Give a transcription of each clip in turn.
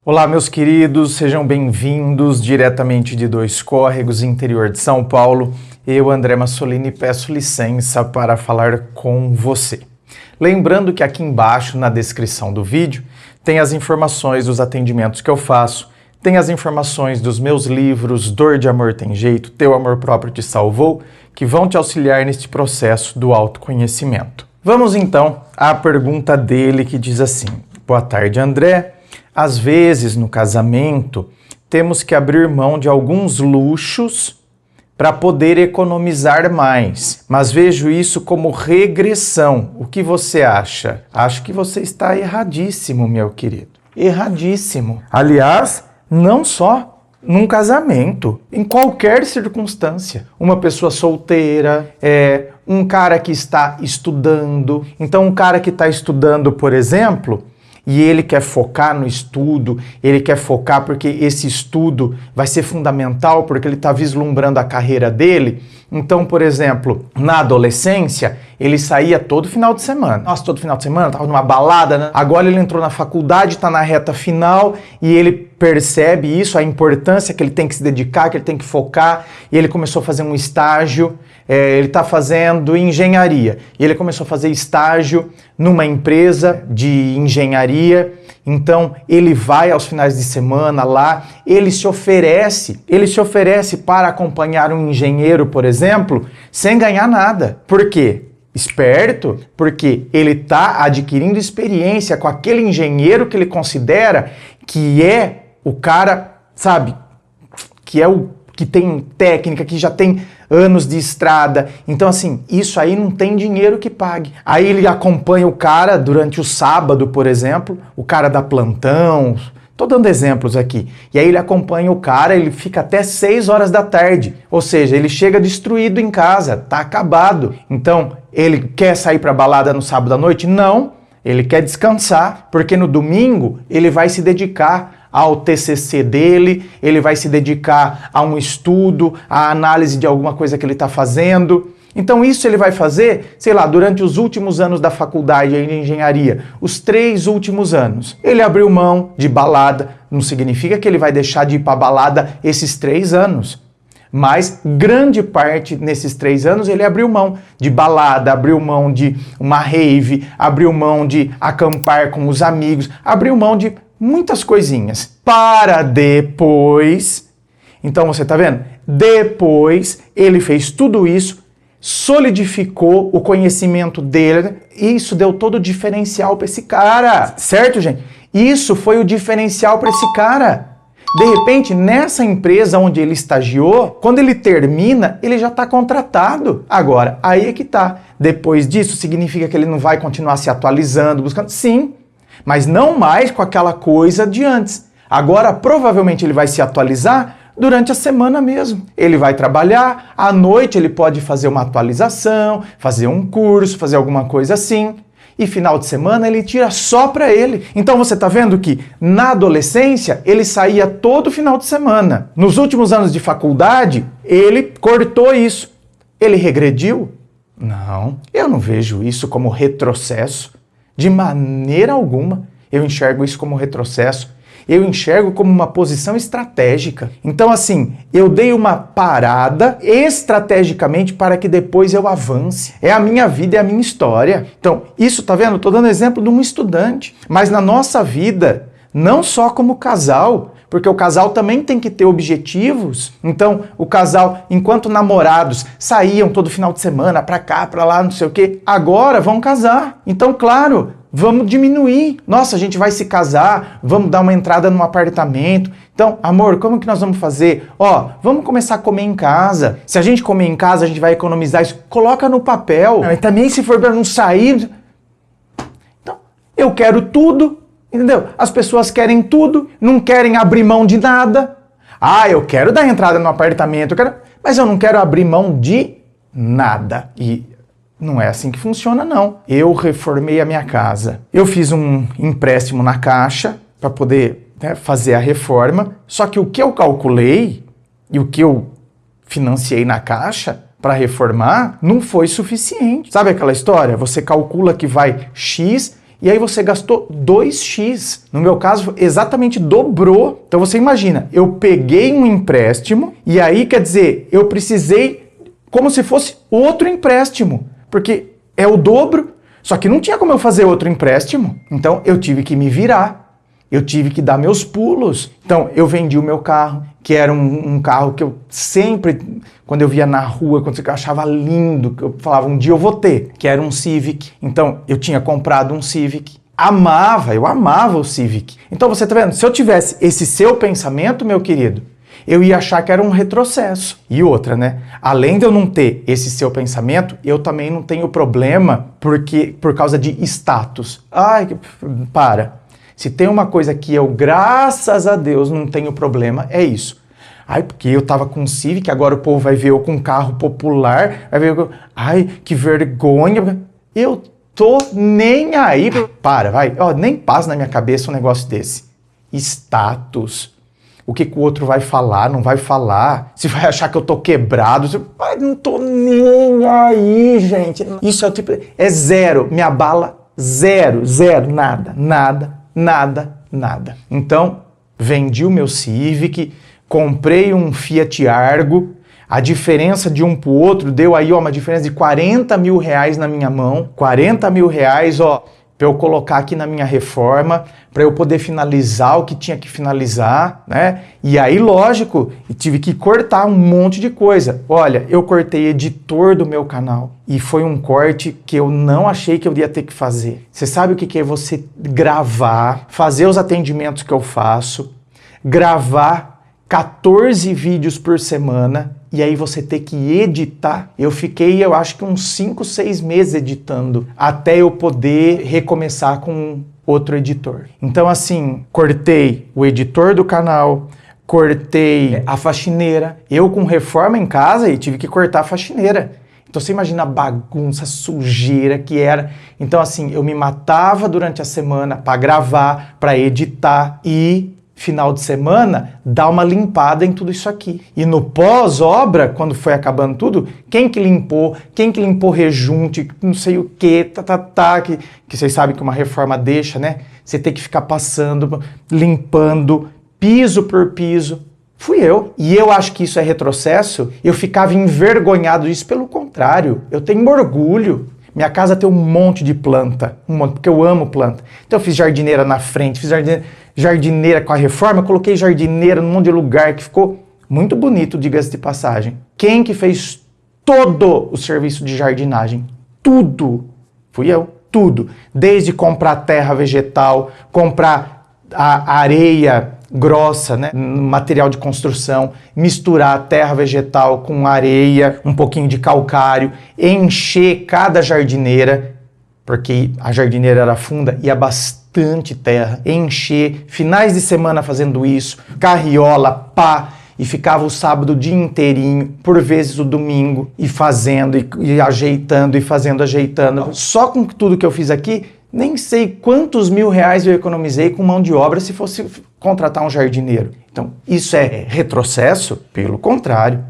Olá, meus queridos, sejam bem-vindos diretamente de Dois Córregos, interior de São Paulo. Eu, André Massolini, peço licença para falar com você. Lembrando que aqui embaixo, na descrição do vídeo, tem as informações dos atendimentos que eu faço, tem as informações dos meus livros Dor de Amor Tem Jeito, Teu Amor Próprio Te Salvou, que vão te auxiliar neste processo do autoconhecimento. Vamos então à pergunta dele que diz assim: Boa tarde, André. Às vezes, no casamento, temos que abrir mão de alguns luxos para poder economizar mais. Mas vejo isso como regressão. O que você acha? Acho que você está erradíssimo, meu querido. Erradíssimo. Aliás, não só num casamento, em qualquer circunstância. Uma pessoa solteira, um cara que está estudando. Então, um cara que está estudando, por exemplo, e ele quer focar no estudo, ele quer focar porque esse estudo vai ser fundamental, porque ele está vislumbrando a carreira dele. Então, por exemplo, na adolescência, ele saía todo final de semana. Nossa, todo final de semana, estava numa balada, né? Agora ele entrou na faculdade, está na reta final e ele percebe isso, a importância que ele tem que se dedicar, que ele tem que focar, e ele começou a fazer um estágio. Ele está fazendo engenharia e ele começou a fazer estágio numa empresa de engenharia. Então ele vai aos finais de semana lá, ele se oferece para acompanhar um engenheiro, por exemplo, sem ganhar nada. Por quê? Esperto, porque ele está adquirindo experiência com aquele engenheiro que ele considera que é o cara, sabe, que é o que tem técnica, que já tem anos de estrada. Então, assim, isso aí não tem dinheiro que pague. Aí ele acompanha o cara durante o sábado, por exemplo, o cara dá plantão, tô dando exemplos aqui. E aí ele acompanha o cara, ele fica até 6 horas da tarde. Ou seja, ele chega destruído em casa, tá acabado. Então, ele quer sair pra balada no sábado à noite? Não. Ele quer descansar, porque no domingo ele vai se dedicar ao TCC dele, ele vai se dedicar a um estudo, à análise de alguma coisa que ele está fazendo. Então isso ele vai fazer, sei lá, durante os últimos anos da faculdade de engenharia, os 3 últimos anos. Ele abriu mão de balada, não significa que ele vai deixar de ir para balada esses 3 anos. Mas grande parte nesses 3 anos ele abriu mão de balada, abriu mão de uma rave, abriu mão de acampar com os amigos, abriu mão de muitas coisinhas, para depois, então você tá vendo? Depois ele fez tudo isso, solidificou o conhecimento dele, e isso deu todo o diferencial para esse cara, certo, gente? Isso foi o diferencial para esse cara. De repente, nessa empresa onde ele estagiou, quando ele termina, ele já está contratado. Agora, aí é que tá. Depois disso, significa que ele não vai continuar se atualizando, buscando? Sim. Mas não mais com aquela coisa de antes. Agora, provavelmente, ele vai se atualizar durante a semana mesmo. Ele vai trabalhar, à noite ele pode fazer uma atualização, fazer um curso, fazer alguma coisa assim. E final de semana ele tira só para ele. Então você tá vendo que na adolescência ele saía todo final de semana. Nos últimos anos de faculdade, ele cortou isso. Ele regrediu? Não, eu não vejo isso como retrocesso. De maneira alguma eu enxergo isso como retrocesso. Eu enxergo como uma posição estratégica. Então, assim, eu dei uma parada estrategicamente para que depois eu avance. É a minha vida, é a minha história. Então, isso, tá vendo? Estou dando exemplo de um estudante. Mas na nossa vida, não só como casal, porque o casal também tem que ter objetivos. Então, o casal, enquanto namorados, saíam todo final de semana pra cá, pra lá, não sei o quê, agora vão casar. Então, claro, vamos diminuir. Nossa, a gente vai se casar, vamos dar uma entrada num apartamento. Então, amor, como que nós vamos fazer? Ó, vamos começar a comer em casa. Se a gente comer em casa, a gente vai economizar isso. Coloca no papel. E também se for para não sair... Então, eu quero tudo. Entendeu? As pessoas querem tudo, não querem abrir mão de nada. Ah, eu quero dar entrada no apartamento, mas eu não quero abrir mão de nada. E não é assim que funciona, não. Eu reformei a minha casa. Eu fiz um empréstimo na Caixa para poder fazer a reforma. Só que o que eu calculei e o que eu financiei na Caixa para reformar não foi suficiente. Sabe aquela história? Você calcula que vai X E aí você gastou 2x. No meu caso, exatamente dobrou. Então você imagina, eu peguei um empréstimo e aí, quer dizer, eu precisei como se fosse outro empréstimo, porque é o dobro, só que não tinha como eu fazer outro empréstimo. Então eu tive que me virar, eu tive que dar meus pulos. Então eu vendi o meu carro, que era um carro que eu sempre, quando eu via na rua, quando eu achava lindo, que eu falava, um dia eu vou ter, que era um Civic. Então eu tinha comprado um Civic, eu amava o Civic. Então você tá vendo, se eu tivesse esse seu pensamento, meu querido, eu ia achar que era um retrocesso. E outra, né? Além de eu não ter esse seu pensamento, eu também não tenho problema por causa de status. Ai, para. Se tem uma coisa que eu, graças a Deus, não tenho problema, é isso. Ai, porque eu tava com um Civic, agora o povo vai ver eu com um carro popular, vai ver eu... Ai, que vergonha. Eu tô nem aí. Para, vai. Ó, nem passa na minha cabeça um negócio desse. Status. O que o outro vai falar, não vai falar. Se vai achar que eu tô quebrado. Não tô nem aí, gente. Isso é o tipo... É zero. Me abala zero. Zero. Nada. Nada. Nada. Nada. Então, vendi o meu Civic, comprei um Fiat Argo. A diferença de um pro outro deu aí, ó, uma diferença de 40 mil reais na minha mão. 40 mil reais, ó, para eu colocar aqui na minha reforma, para eu poder finalizar o que tinha que finalizar, né? E aí, lógico, tive que cortar um monte de coisa. Olha, eu cortei editor do meu canal e foi um corte que eu não achei que eu ia ter que fazer. Você sabe o que é você gravar, fazer os atendimentos que eu faço, gravar 14 vídeos por semana e aí você ter que editar. Eu fiquei, eu acho que uns 5, 6 meses editando até eu poder recomeçar com outro editor. Então assim, cortei o editor do canal, cortei a faxineira. Eu com reforma em casa e tive que cortar a faxineira. Então você imagina a bagunça, a sujeira que era. Então assim, eu me matava durante a semana para gravar, para editar e final de semana, dar uma limpada em tudo isso aqui. E no pós-obra, quando foi acabando tudo, quem que limpou rejunte, não sei o que vocês sabem que uma reforma deixa, né? Você tem que ficar passando, limpando, piso por piso. Fui eu. E eu acho que isso é retrocesso. Eu ficava envergonhado disso. Pelo contrário, eu tenho orgulho. Minha casa tem um monte de planta, porque eu amo planta. Então eu fiz jardineira na frente, fiz jardineira com a reforma, eu coloquei jardineira num monte de lugar que ficou muito bonito, diga-se de passagem. Quem que fez todo o serviço de jardinagem? Tudo. Fui eu. Tudo. Desde comprar terra vegetal, comprar a areia grossa, né, material de construção, misturar terra vegetal com areia, um pouquinho de calcário, encher cada jardineira, porque a jardineira era funda e há bastante terra, encher, finais de semana fazendo isso, carriola, pá, e ficava o sábado o dia inteirinho, por vezes o domingo, e fazendo, e ajeitando, e fazendo, ajeitando. Só com tudo que eu fiz aqui, nem sei quantos mil reais eu economizei com mão de obra se fosse contratar um jardineiro. Então, isso é retrocesso? Pelo contrário.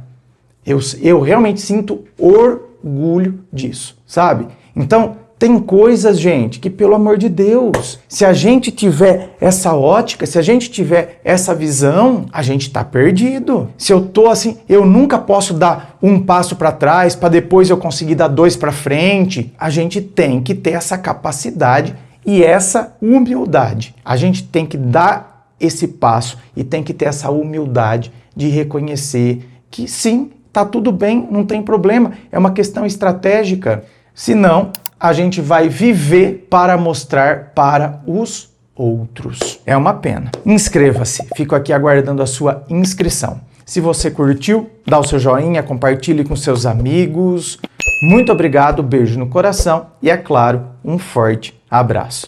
Eu realmente sinto orgulho disso, sabe? Então, tem coisas, gente, que pelo amor de Deus, se a gente tiver essa ótica, se a gente tiver essa visão, a gente tá perdido. Se eu tô assim, eu nunca posso dar um passo para trás para depois eu conseguir dar 2 para frente. A gente tem que ter essa capacidade e essa humildade. A gente tem que dar esse passo e tem que ter essa humildade de reconhecer que sim, tá tudo bem, não tem problema, é uma questão estratégica. Senão, a gente vai viver para mostrar para os outros. É uma pena. Inscreva-se. Fico aqui aguardando a sua inscrição. Se você curtiu, dá o seu joinha, compartilhe com seus amigos. Muito obrigado, beijo no coração e, é claro, um forte abraço.